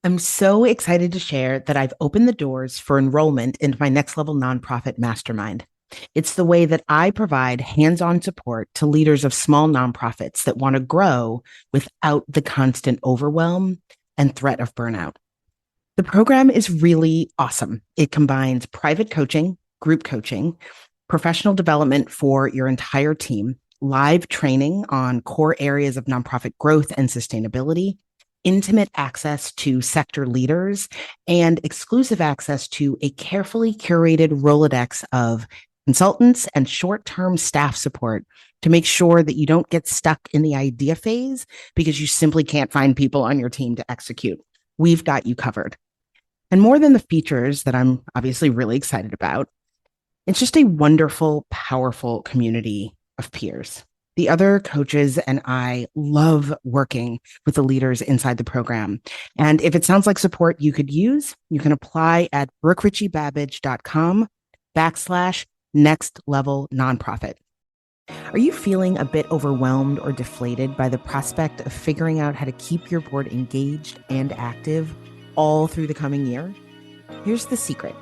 I'm so excited to share that I've opened the doors for enrollment into my next level nonprofit mastermind. It's the way that I provide hands on support to leaders of small nonprofits that want to grow without the constant overwhelm and threat of burnout. The program is really awesome. It combines private coaching, group coaching, professional development for your entire team, live training on core areas of nonprofit growth and sustainability, intimate access to sector leaders, and exclusive access to a carefully curated Rolodex of consultants and short term staff support to make sure that you don't get stuck in the idea phase because you simply can't find people on your team to execute. We've got you covered. And more than the features that I'm obviously really excited about, it's just a wonderful, powerful community of peers. The other coaches and I love working with the leaders inside the program. And if it sounds like support you could use, you can apply at richie-babbage.com/ next level nonprofit. Are you feeling a bit overwhelmed or deflated by the prospect of figuring out how to keep your board engaged and active all through the coming year? Here's the secret.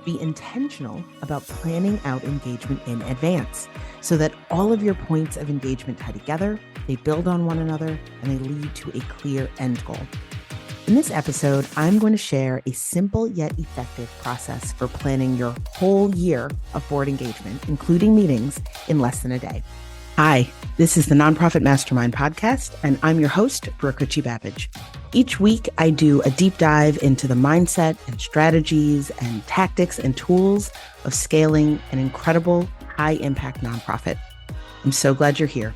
Be intentional about planning out engagement in advance so that all of your points of engagement tie together, they build on one another, and they lead to a clear end goal. In this episode, I'm going to share a simple yet effective process for planning your whole year of board engagement, including meetings, in less than a day. Hi, this is the Nonprofit Mastermind podcast, and I'm your host, Richie-Babbage. Each week, I do a deep dive into the mindset and strategies and tactics and tools of scaling an incredible, high-impact nonprofit. I'm so glad you're here.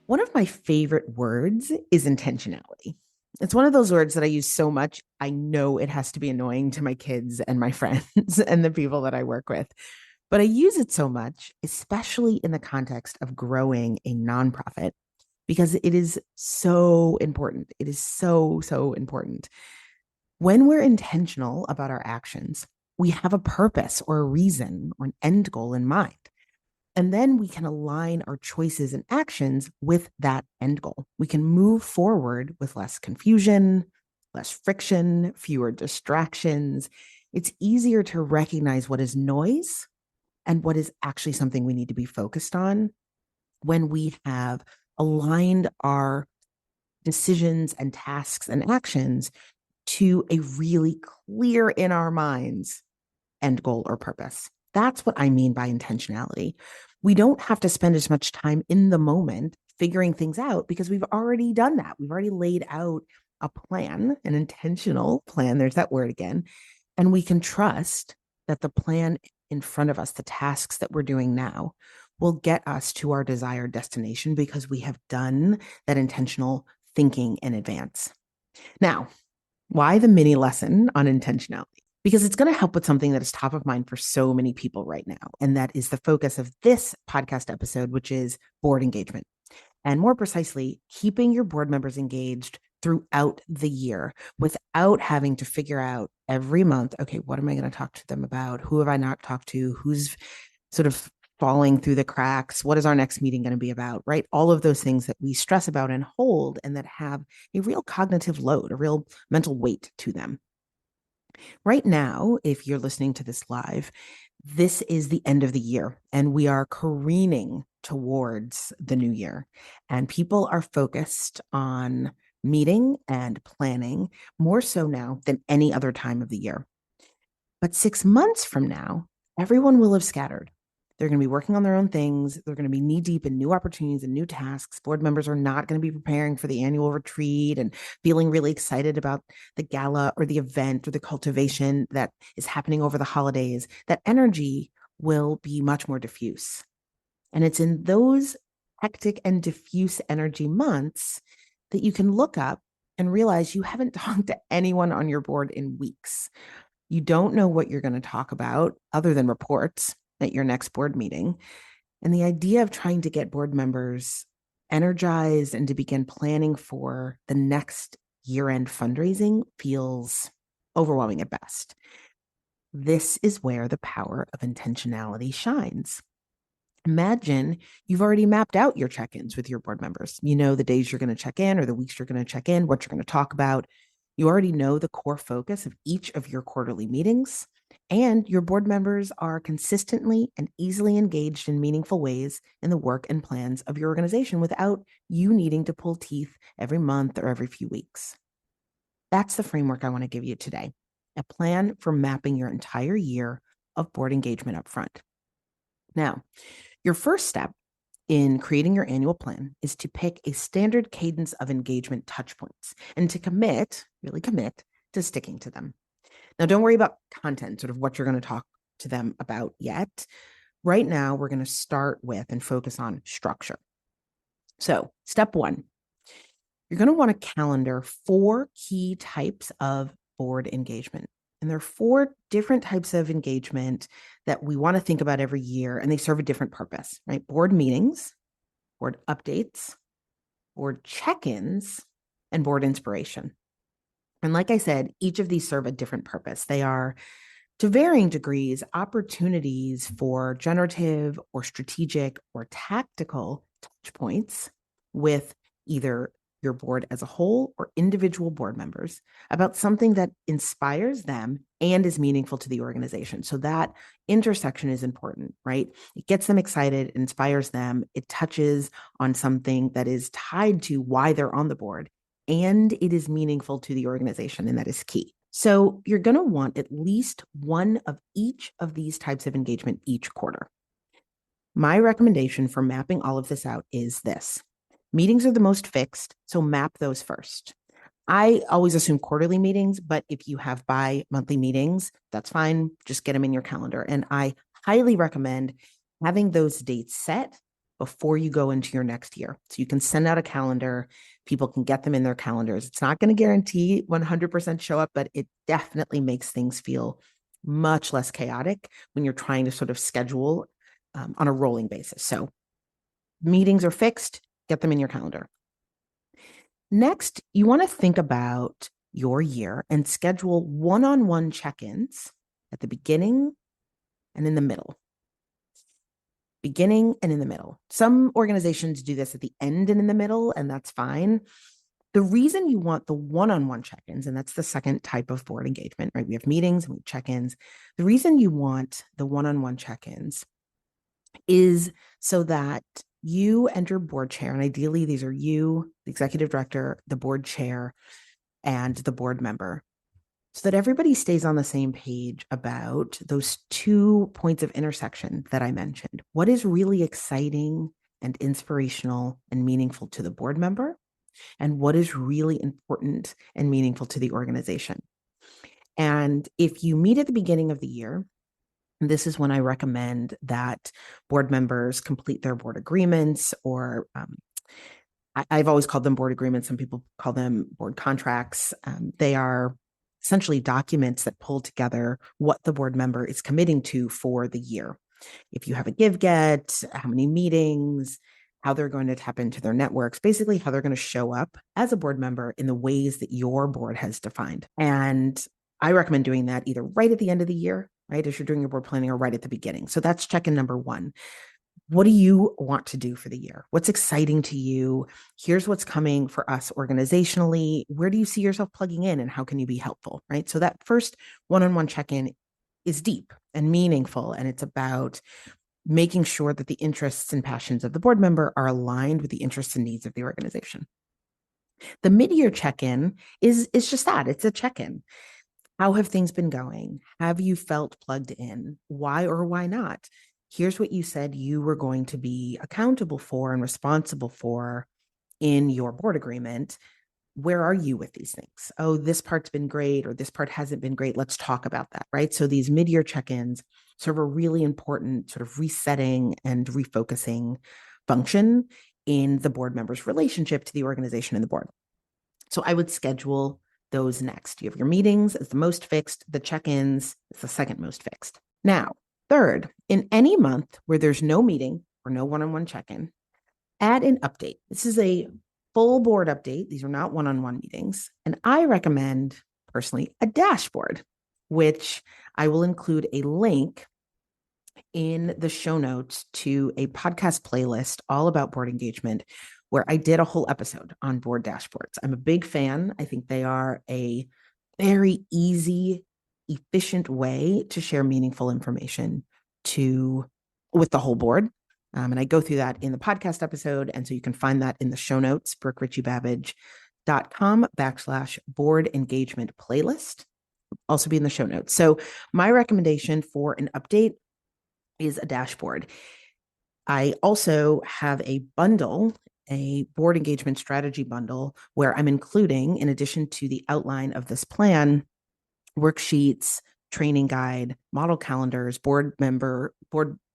One of my favorite words is intentionality. It's one of those words that I use so much, I know it has to be annoying to my kids and my friends and the people that I work with. But I use it so much, especially in the context of growing a nonprofit, because it is so important. It is so, so important. When we're intentional about our actions, we have a purpose or a reason or an end goal in mind. And then we can align our choices and actions with that end goal. We can move forward with less confusion, less friction, fewer distractions. It's easier to recognize what is noise and what is actually something we need to be focused on when we have aligned our decisions and tasks and actions to a really clear in our minds end goal or purpose. That's what I mean by intentionality. We don't have to spend as much time in the moment figuring things out because we've already done that. We've already laid out a plan, an intentional plan. There's that word again. And we can trust that the plan in front of us, the tasks that we're doing now, will get us to our desired destination because we have done that intentional thinking in advance. Now, why the mini lesson on intentionality? Because it's going to help with something that is top of mind for so many people right now. And that is the focus of this podcast episode, which is board engagement. And more precisely, keeping your board members engaged throughout the year without having to figure out every month, okay, what am I going to talk to them about? Who have I not talked to? Who's sort of falling through the cracks? What is our next meeting going to be about, right? All of those things that we stress about and hold and that have a real cognitive load, a real mental weight to them. Right now, if you're listening to this live, this is the end of the year and we are careening towards the new year. And people are focused on meeting and planning more so now than any other time of the year. But 6 months from now, everyone will have scattered. They're going to be working on their own things. They're going to be knee deep in new opportunities and new tasks. Board members are not going to be preparing for the annual retreat and feeling really excited about the gala or the event or the cultivation that is happening over the holidays. That energy will be much more diffuse. And it's in those hectic and diffuse energy months that you can look up and realize you haven't talked to anyone on your board in weeks. You don't know what you're going to talk about other than reports at your next board meeting. And the idea of trying to get board members energized and to begin planning for the next year-end fundraising feels overwhelming at best. This is where the power of intentionality shines. Imagine you've already mapped out your check-ins with your board members. You know the days you're going to check in or the weeks you're going to check in, what you're going to talk about. You already know the core focus of each of your quarterly meetings, and your board members are consistently and easily engaged in meaningful ways in the work and plans of your organization without you needing to pull teeth every month or every few weeks. That's the framework I want to give you today, a plan for mapping your entire year of board engagement up front. Now, your first step in creating your annual plan is to pick a standard cadence of engagement touch points and to really commit to sticking to them. Now, don't worry about content, sort of what you're going to talk to them about yet. Right now, we're going to start with and focus on structure. So, step one, you're going to want to calendar 4 key types of board engagement. And there are 4 different types of engagement that we want to think about every year, and they serve a different purpose, right? Board meetings, board updates, board check-ins, and board inspiration. And like I said, each of these serve a different purpose. They are, to varying degrees, opportunities for generative or strategic or tactical touch points with either your board as a whole or individual board members about something that inspires them and is meaningful to the organization. So that intersection is important, right? It gets them excited, inspires them, it touches on something that is tied to why they're on the board, and it is meaningful to the organization, and that is key. So you're going to want at least one of each of these types of engagement each quarter. My recommendation for mapping all of this out is this. Meetings are the most fixed, so map those first. I always assume quarterly meetings, but if you have bi-monthly meetings, that's fine. Just get them in your calendar. And I highly recommend having those dates set before you go into your next year. So you can send out a calendar, people can get them in their calendars. It's not going to guarantee 100% show up, but it definitely makes things feel much less chaotic when you're trying to sort of schedule on a rolling basis. So meetings are fixed, get them in your calendar. Next, you want to think about your year and schedule one-on-one check-ins at the beginning and in the middle. Beginning and in the middle. Some organizations do this at the end and in the middle, and that's fine. The reason you want the one-on-one check-ins, and that's the second type of board engagement, right? We have meetings and we have check-ins. The reason you want the one-on-one check-ins is so that you and your board chair, and ideally these are you, the executive director, the board chair, and the board member, so that everybody stays on the same page about those 2 points of intersection that I mentioned. What is really exciting and inspirational and meaningful to the board member, and what is really important and meaningful to the organization. And if you meet at the beginning of the year, this is when I recommend that board members complete their board agreements, or I've always called them board agreements. Some people call them board contracts. They are essentially documents that pull together what the board member is committing to for the year. If you have a give-get, how many meetings, how they're going to tap into their networks, basically how they're going to show up as a board member in the ways that your board has defined. And I recommend doing that either right at the end of the year, right, as you're doing your board planning, or right at the beginning. So that's check-in number 1. What do you want to do for the year? What's exciting to you? Here's what's coming for us organizationally. Where do you see yourself plugging in, and how can you be helpful, right? So that first one-on-one check-in is deep and meaningful, and it's about making sure that the interests and passions of the board member are aligned with the interests and needs of the organization. The mid-year check-in is just that. It's a check-in. How have things been going? Have you felt plugged in? Why or why not? Here's what you said you were going to be accountable for and responsible for in your board agreement. Where are you with these things? Oh, this part's been great, or this part hasn't been great. Let's talk about that, right? So these mid-year check-ins serve a really important sort of resetting and refocusing function in the board member's relationship to the organization and the board. So I would schedule those next. You have your meetings as the most fixed, the check-ins is the second most fixed. Now, third, in any month where there's no meeting or no one-on-one check-in, add an update. This is a full board update. These are not one-on-one meetings. And I recommend, personally, a dashboard, which I will include a link in the show notes to a podcast playlist all about board engagement, where I did a whole episode on board dashboards. I'm a big fan. I think they are a very easy, efficient way to share meaningful information with the whole board. And I go through that in the podcast episode. And so you can find that in the show notes, BrookeRichie-Babbage.com/board engagement playlist. Also be in the show notes. So my recommendation for an update is a dashboard. I also have a bundle, a board engagement strategy bundle, where I'm including, in addition to the outline of this plan, worksheets, training guide, model calendars, board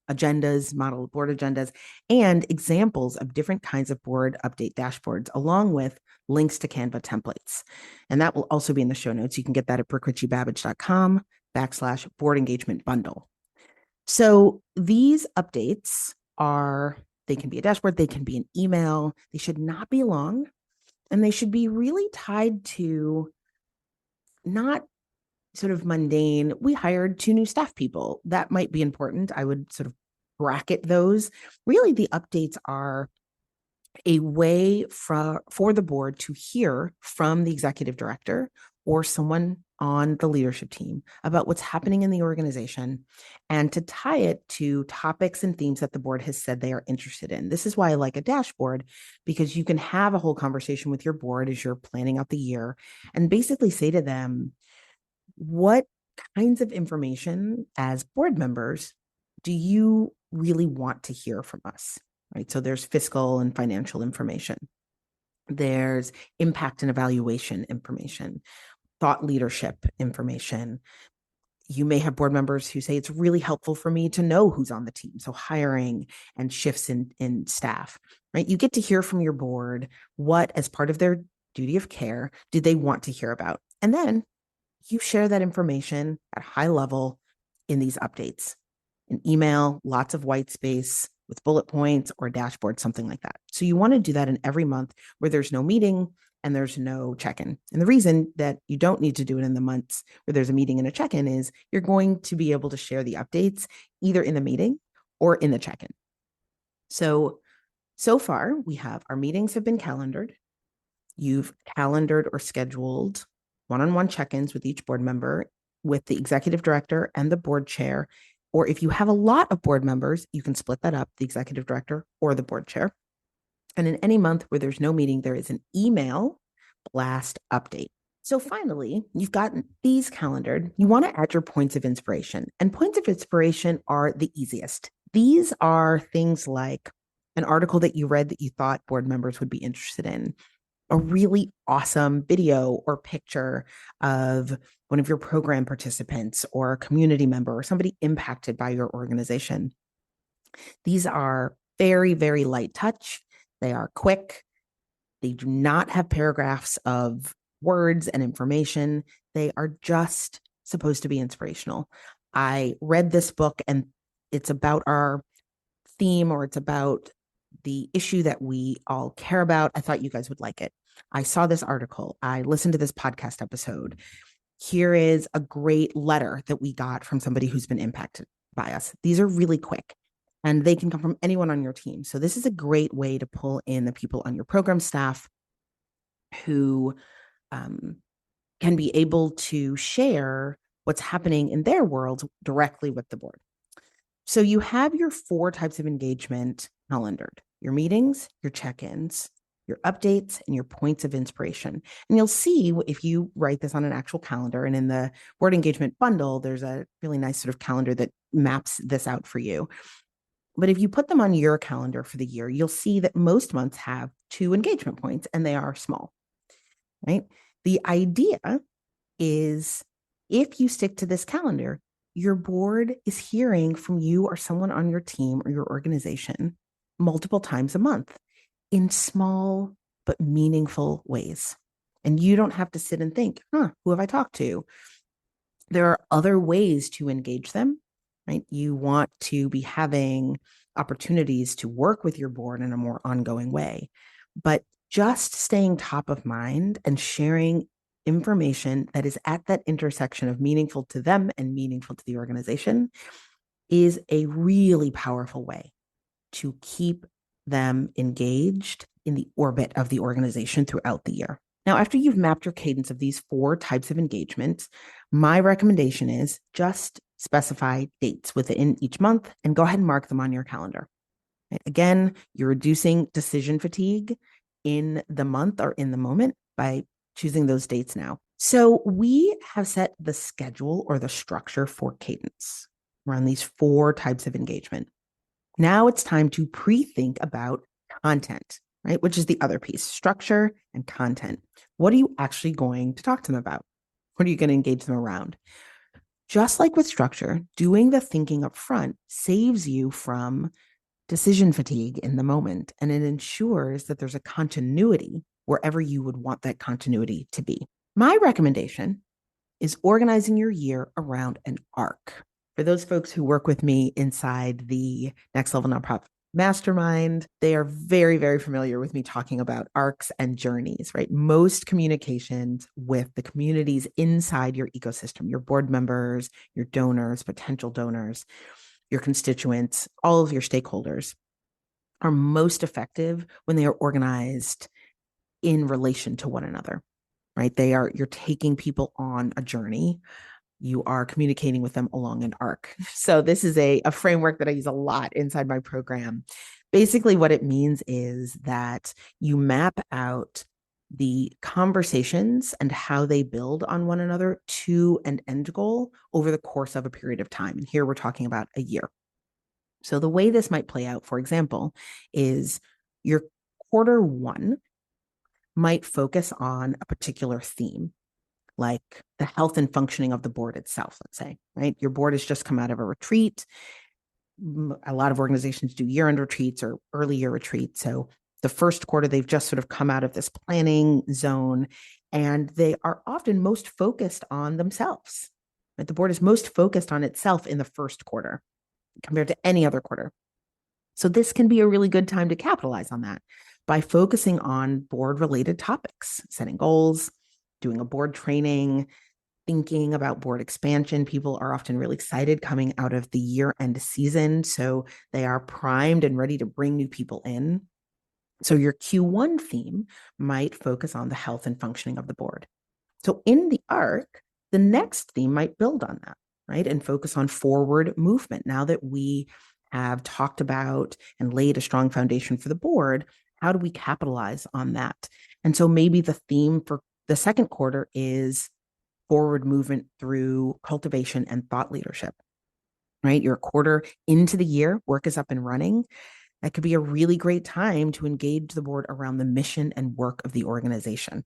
agendas, model board agendas, and examples of different kinds of board update dashboards, along with links to Canva templates. And that will also be in the show notes. You can get that at BrookeRichie-Babbage.com/board engagement bundle. So these updates they can be a dashboard, they can be an email, they should not be long, and they should be really tied to not sort of mundane, we hired 2 new staff people. That might be important. I would sort of bracket those. Really, the updates are a way for the board to hear from the executive director or someone on the leadership team about what's happening in the organization, and to tie it to topics and themes that the board has said they are interested in. This is why I like a dashboard, because you can have a whole conversation with your board as you're planning out the year and basically say to them, what kinds of information as board members do you really want to hear from us? Right. So there's fiscal and financial information. There's impact and evaluation information, thought leadership information. You may have board members who say it's really helpful for me to know who's on the team. So hiring and shifts in staff, right? You get to hear from your board what, as part of their duty of care, do they want to hear about? And then you share that information at high level in these updates. An email, lots of white space with bullet points or dashboard, something like that. So you want to do that in every month where there's no meeting and there's no check-in. And the reason that you don't need to do it in the months where there's a meeting and a check-in is you're going to be able to share the updates either in the meeting or in the check-in. So far, we have our meetings have been calendared. You've calendared or scheduled one-on-one check-ins with each board member, with the executive director and the board chair. Or if you have a lot of board members, you can split that up, the executive director or the board chair. And in any month where there's no meeting, there is an email blast update. So finally, you've gotten these calendared. You want to add your points of inspiration. And points of inspiration are the easiest. These are things like an article that you read that you thought board members would be interested in, a really awesome video or picture of one of your program participants or a community member or somebody impacted by your organization. These are very, very light touch. They are quick. They do not have paragraphs of words and information. They are just supposed to be inspirational. I read this book and it's about our theme, or it's about the issue that we all care about. I thought you guys would like it. I saw this article. I listened to this podcast episode. Here is a great letter that we got from somebody who's been impacted by us. These are really quick and they can come from anyone on your team. So this is a great way to pull in the people on your program staff who can be able to share what's happening in their world directly with the board. So you have your 4 types of engagement calendared: your meetings, your check-ins, your updates, and your points of inspiration. And you'll see if you write this on an actual calendar, and in the board engagement bundle, there's a really nice sort of calendar that maps this out for you. But if you put them on your calendar for the year, you'll see that most months have 2 engagement points and they are small, right? The idea is if you stick to this calendar, your board is hearing from you or someone on your team or your organization multiple times a month in small but meaningful ways. And you don't have to sit and think, who have I talked to? There are other ways to engage them, right? You want to be having opportunities to work with your board in a more ongoing way. But just staying top of mind and sharing information that is at that intersection of meaningful to them and meaningful to the organization is a really powerful way to keep them engaged in the orbit of the organization throughout the year. Now, after you've mapped your cadence of these 4 types of engagements, my recommendation is just specify dates within each month and go ahead and mark them on your calendar. Again, you're reducing decision fatigue in the month or in the moment by choosing those dates now. So we have set the schedule or the structure for cadence around these 4 types of engagement. Now it's time to pre-think about content, right? Which is the other piece, structure and content. What are you actually going to talk to them about? What are you going to engage them around? Just like with structure, doing the thinking up front saves you from decision fatigue in the moment, and it ensures that there's a continuity wherever you would want that continuity to be. My recommendation is organizing your year around an arc. For those folks who work with me inside the Next Level Nonprofit Mastermind, they are very, very familiar with me talking about arcs and journeys, right? Most communications with the communities inside your ecosystem, your board members, your donors, potential donors, your constituents, all of your stakeholders are most effective when they are organized in relation to one another, right? You're taking people on a journey. You are communicating with them along an arc. So this is a framework that I use a lot inside my program. Basically, what it means is that you map out the conversations and how they build on one another to an end goal over the course of a period of time. And here we're talking about a year. So the way this might play out, for example, is your quarter 1 might focus on a particular theme, like the health and functioning of the board itself, let's say, right? Your board has just come out of a retreat. A lot of organizations do year-end retreats or early year retreats. So the first quarter, they've just sort of come out of this planning zone, and they are often most focused on themselves. Right? The board is most focused on itself in the first quarter compared to any other quarter. So this can be a really good time to capitalize on that by focusing on board-related topics, setting goals, doing a board training, thinking about board expansion. People are often really excited coming out of the year-end season, so they are primed and ready to bring new people in. So your Q1 theme might focus on the health and functioning of the board. So in the arc, the next theme might build on that, right? And focus on forward movement. Now that we have talked about and laid a strong foundation for the board, how do we capitalize on that? And so maybe the theme for the second quarter is forward movement through cultivation and thought leadership, right? You're a quarter into the year, work is up and running. That could be a really great time to engage the board around the mission and work of the organization,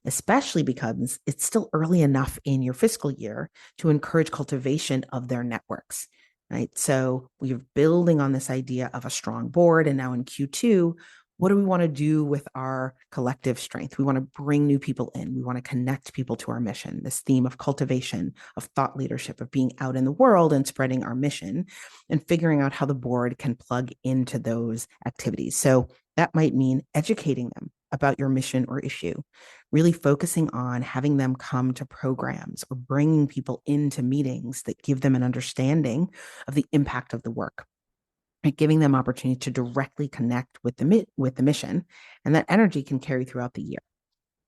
especially because it's still early enough in your fiscal year to encourage cultivation of their networks, right? So we're building on this idea of a strong board. And now in Q2, what do we want to do with our collective strength? We want to bring new people in. We want to connect people to our mission, this theme of cultivation, of thought leadership, of being out in the world and spreading our mission and figuring out how the board can plug into those activities. So that might mean educating them about your mission or issue, really focusing on having them come to programs or bringing people into meetings that give them an understanding of the impact of the work. Giving them opportunity to directly connect with the mission, and that energy can carry throughout the year.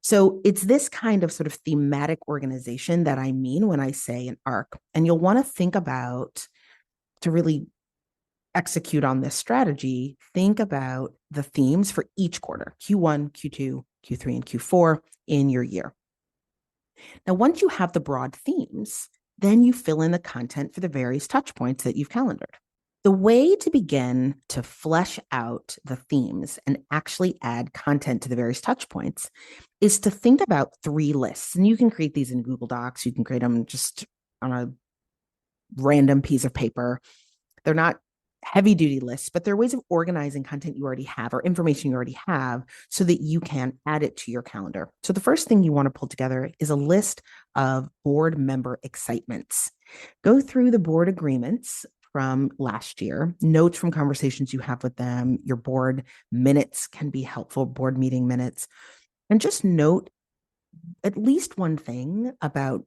So it's this kind of sort of thematic organization that I mean when I say an arc. And you'll want to think about, to really execute on this strategy, think about the themes for each quarter, Q1, Q2, Q3, and Q4 in your year. Now, once you have the broad themes, then you fill in the content for the various touch points that you've calendared. The way to begin to flesh out the themes and actually add content to the various touch points is to think about 3 lists. And you can create these in Google Docs. You can create them just on a random piece of paper. They're not heavy duty lists, but they're ways of organizing content you already have or information you already have so that you can add it to your calendar. So the first thing you want to pull together is a list of board member excitements. Go through the board agreements from last year, notes from conversations you have with them, your board minutes can be helpful, board meeting minutes, and just note at least one thing about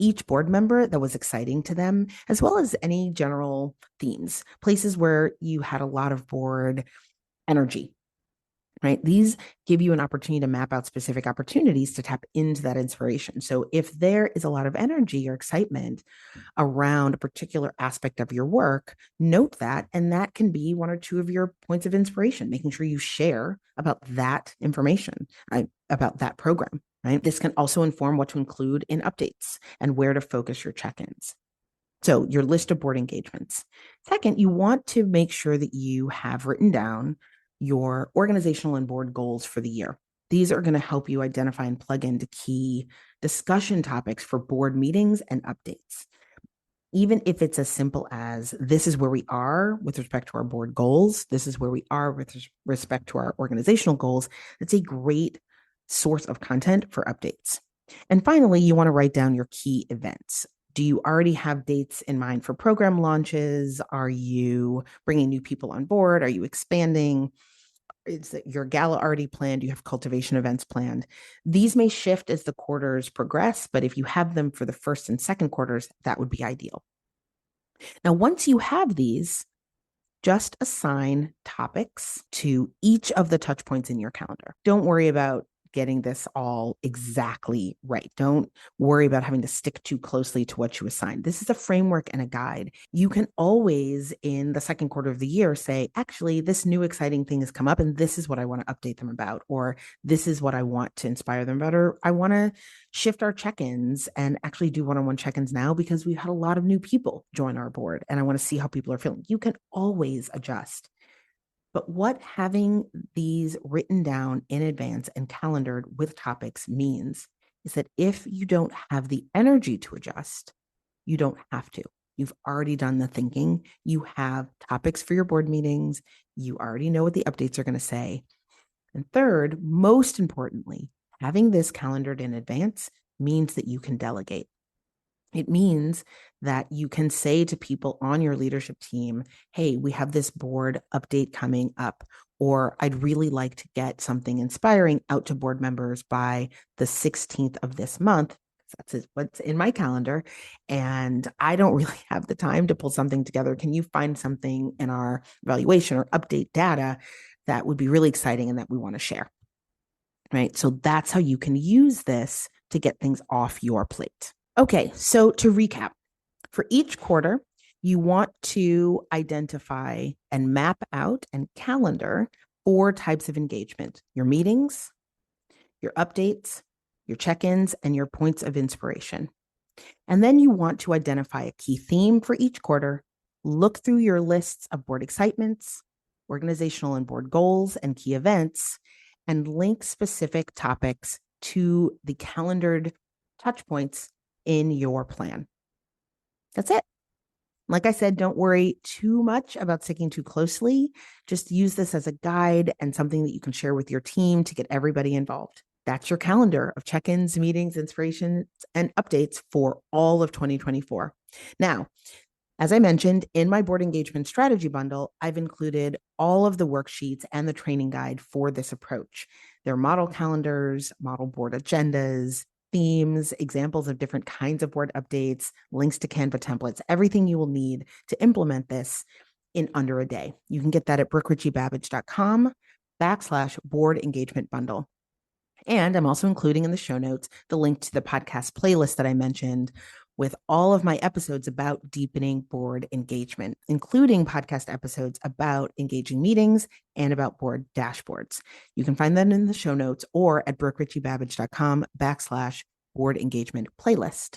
each board member that was exciting to them, as well as any general themes, places where you had a lot of board energy, right? These give you an opportunity to map out specific opportunities to tap into that inspiration. So if there is a lot of energy or excitement around a particular aspect of your work, note that, and that can be one or two of your points of inspiration, making sure you share about that information, about that program, right? This can also inform what to include in updates and where to focus your check-ins. So your list of board engagements. Second, you want to make sure that you have written down your organizational and board goals for the year. These are going to help you identify and plug into key discussion topics for board meetings and updates. Even if it's as simple as this is where we are with respect to our board goals, this is where we are with respect to our organizational goals, it's a great source of content for updates. And finally, you want to write down your key events. Do you already have dates in mind for program launches? Are you bringing new people on board? Are you expanding? Is your gala already planned? Do you have cultivation events planned? These may shift as the quarters progress, but if you have them for the first and second quarters, that would be ideal. Now, once you have these, just assign topics to each of the touch points in your calendar. Don't worry about getting this all exactly right. Don't worry about having to stick too closely to what you assigned. This is a framework and a guide. You can always, in the second quarter of the year, say, actually, this new exciting thing has come up and this is what I want to update them about, or this is what I want to inspire them about, or I want to shift our check-ins and actually do one-on-one check-ins now because we've had a lot of new people join our board and I want to see how people are feeling. You can always adjust. But what having these written down in advance and calendared with topics means is that if you don't have the energy to adjust, you don't have to. You've already done the thinking. You have topics for your board meetings. You already know what the updates are going to say. And third, most importantly, having this calendared in advance means that you can delegate. It means that you can say to people on your leadership team, hey, we have this board update coming up, or I'd really like to get something inspiring out to board members by the 16th of this month. That's what's in my calendar. And I don't really have the time to pull something together. Can you find something in our evaluation or update data that would be really exciting and that we want to share? Right. So that's how you can use this to get things off your plate. Okay, so to recap, for each quarter, you want to identify and map out and calendar 4 types of engagement: your meetings, your updates, your check-ins, and your points of inspiration. And then you want to identify a key theme for each quarter, look through your lists of board excitements, organizational and board goals, and key events, and link specific topics to the calendared touch points in your plan. That's it. Like I said, don't worry too much about sticking too closely. Just use this as a guide and something that you can share with your team to get everybody involved. That's your calendar of check-ins, meetings, inspirations, and updates for all of 2024. Now, as I mentioned, in my board engagement strategy bundle, I've included all of the worksheets and the training guide for this approach. There are model calendars, model board agendas, themes, examples of different kinds of board updates, links to Canva templates, everything you will need to implement this in under a day. You can get that at brookericciebabage.com/board engagement bundle. And I'm also including in the show notes the link to the podcast playlist that I mentioned with all of my episodes about deepening board engagement, including podcast episodes about engaging meetings and about board dashboards. You can find that in the show notes or at brookericciebabage.com/board engagement playlist.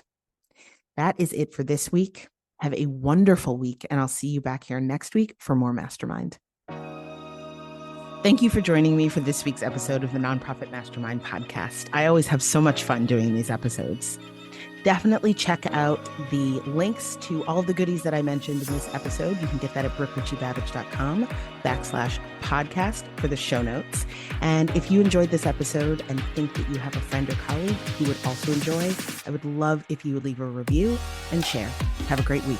That is it for this week. Have a wonderful week, and I'll see you back here next week for more Mastermind. Thank you for joining me for this week's episode of the Nonprofit Mastermind podcast. I always have so much fun doing these episodes. Definitely check out the links to all the goodies that I mentioned in this episode. You can get that at brookericciebabage.com/podcast for the show notes. And if you enjoyed this episode and think that you have a friend or colleague who would also enjoy, I would love if you would leave a review and share. Have a great week.